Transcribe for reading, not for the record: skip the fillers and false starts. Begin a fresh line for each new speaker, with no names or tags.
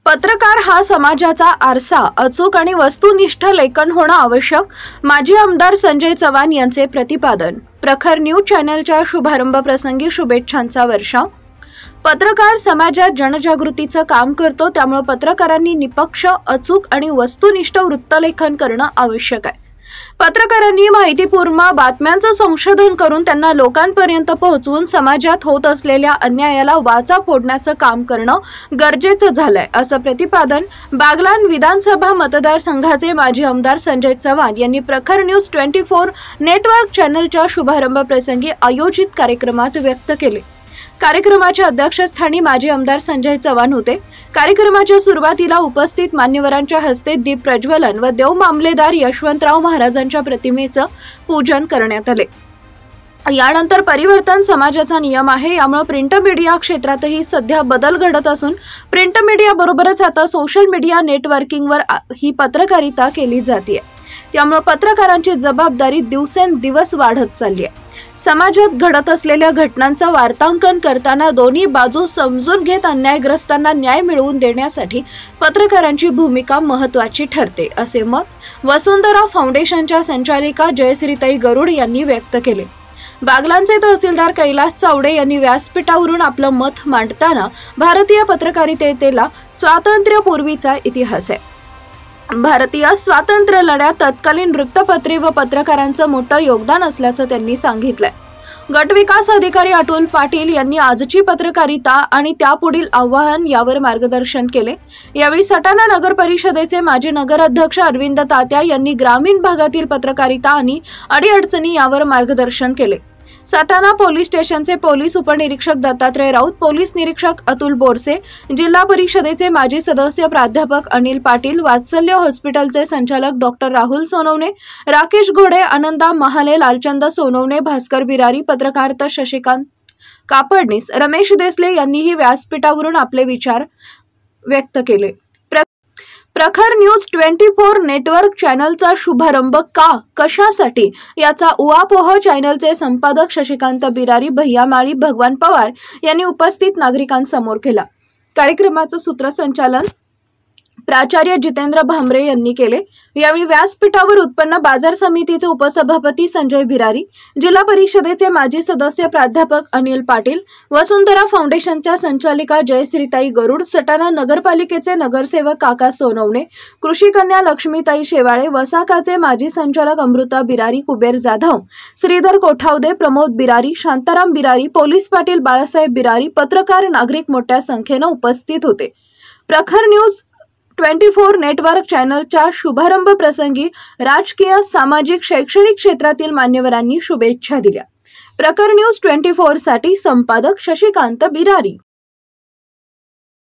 पत्रकार हा समाजाचा आरसा, अचूक आणि वस्तुनिष्ठ लेखन होणं आवश्यक. माजी आमदार संजय चव्हाण यांचे प्रतिपादन. प्रखर न्यूज चॅनलच्या शुभारंभ प्रसंगी शुभेच्छांचा वर्षाव. पत्रकार समाजात जनजागृतीचं काम करतो, त्यामुळे पत्रकारांनी निपक्ष, अचूक आणि वस्तुनिष्ठ वृत्तलेखन करणं आवश्यक आहे. पत्रकारांनी माहितीपूर्ण बातम्यांचं संशोधन करून त्यांना लोकांपर्यंत पोहोचवून समाजात होत असलेल्या अन्यायाला वाचा फोडण्याचं काम करणं गरजेचं झालंय, असं प्रतिपादन बागलाण विधानसभा मतदारसंघाचे माजी आमदार संजय चव्हाण यांनी प्रखर न्यूज 24 नेटवर्क चॅनलच्या शुभारंभ प्रसंगी आयोजित कार्यक्रमात व्यक्त केले. कार्यक्रमाच्या अध्यक्षस्थानी माजी आमदार संजय चव्हाण होते. कार्यक्रमाच्या सुरुवातीला उपस्थित मान्यवरांच्या हस्ते दीप प्रज्वलन व देव मामलेदार यशवंतराव महाराजांच्या प्रतिमेचं पूजन करण्यात आले. यानंतर परिवर्तन समाजाचा नियम आहे, यामुळे प्रिंट मीडिया क्षेत्रातही सध्या बदल घडत असून प्रिंट मीडिया बरोबरच आता सोशल मीडिया नेटवर्किंगवर ही पत्रकारिता केली जाते. त्यामुळे पत्रकारांची जबाबदारी दिवसेंदिवस वाढत चालली आहे. समाजात घडत असलेल्या घटनांचं वार्तांकन करताना दोन्ही बाजू समजून घेत अन्यायग्रस्तांना न्याय मिळवून देण्यासाठी पत्रकारांची भूमिका महत्त्वाची ठरते, असे मत वसुंधरा फाउंडेशनच्या संचालिका जयश्रीताई गरुड यांनी व्यक्त केले. बागलाणचे तहसीलदार कैलास चावडे यांनी व्यासपीठावरून आपलं मत मांडताना भारतीय पत्रकारितेला स्वातंत्र्यपूर्वीचा इतिहास आहे. भारतीय स्वातंत्र्य लढ्यात तत्कालीन वृत्तपत्रे व पत्रकारांचं मोठं योगदान असल्याचं त्यांनी सांगितलंय. गट विकास अधिकारी अतुल पाटील यांनी आजची पत्रकारिता आणि त्यापुढील आव्हान यावर मार्गदर्शन केले. यावेळी सटाणा नगर परिषदेचे माजी नगराध्यक्ष अरविंद तात्या यांनी ग्रामीण भागातील पत्रकारिता आणि अडीअडचणी यावर मार्गदर्शन केले. सटाणा पोलीस स्टेशनचे पोलीस उपनिरीक्षक दत्तात्रय राऊत, पोलीस निरीक्षक अतुल बोरसे, जिल्हा परिषदेचे माजी सदस्य प्राध्यापक अनिल पाटील, वात्सल्य हॉस्पिटलचे संचालक डॉक्टर राहुल सोनवणे, राकेश घोडे, आनंदा महाले, लालचंद सोनवणे, भास्कर बिरारी, पत्रकार शशिकांत कापडणीस, रमेश देसले यांनीही व्यासपीठावरून आपले विचार व्यक्त केले. प्रखर न्यूज 24 नेटवर्क चॅनलचा शुभारंभ कशासाठी याचा उहापोह चॅनलचे संपादक शशिकांत बिरारी, भैया माळी, भगवान पवार यांनी उपस्थित नागरिकांसमोर केला. कार्यक्रमाचं सूत्रसंचालन प्राचार्य जितेंद्र भामरे यांनी केले. यावेळी व्यासपीठावर उत्पन्न बाजार समितीचे उपसभापती संजय बिरारी, जिल्हा परिषदेचे माजी सदस्य प्राध्यापक अनिल पाटील, वसुंधरा फाउंडेशनच्या संचालिका जयश्रीताई गरुड, सटाणा नगरपालिकेचे नगरसेवक काका सोनवणे, कृषी कन्या लक्ष्मीताई शेवाळे, वसाकाचे माजी संचालक अमृता बिरारी, कुबेर जाधव, श्रीधर कोठावदे, प्रमोद बिरारी, शांताराम बिरारी, पोलीस पाटील बाळासाहेब बिरारी, पत्रकार, नागरिक मोठ्या संख्येने उपस्थित होते. प्रखर न्यूज 24 नेटवर्क चॅनलच्या शुभारंभ प्रसंगी राजकीय, सामाजिक, शैक्षणिक क्षेत्रातील मान्यवरांनी शुभेच्छा दिल्या. प्रखर न्यूज 24 साठी संपादक शशिकांत बिरारी.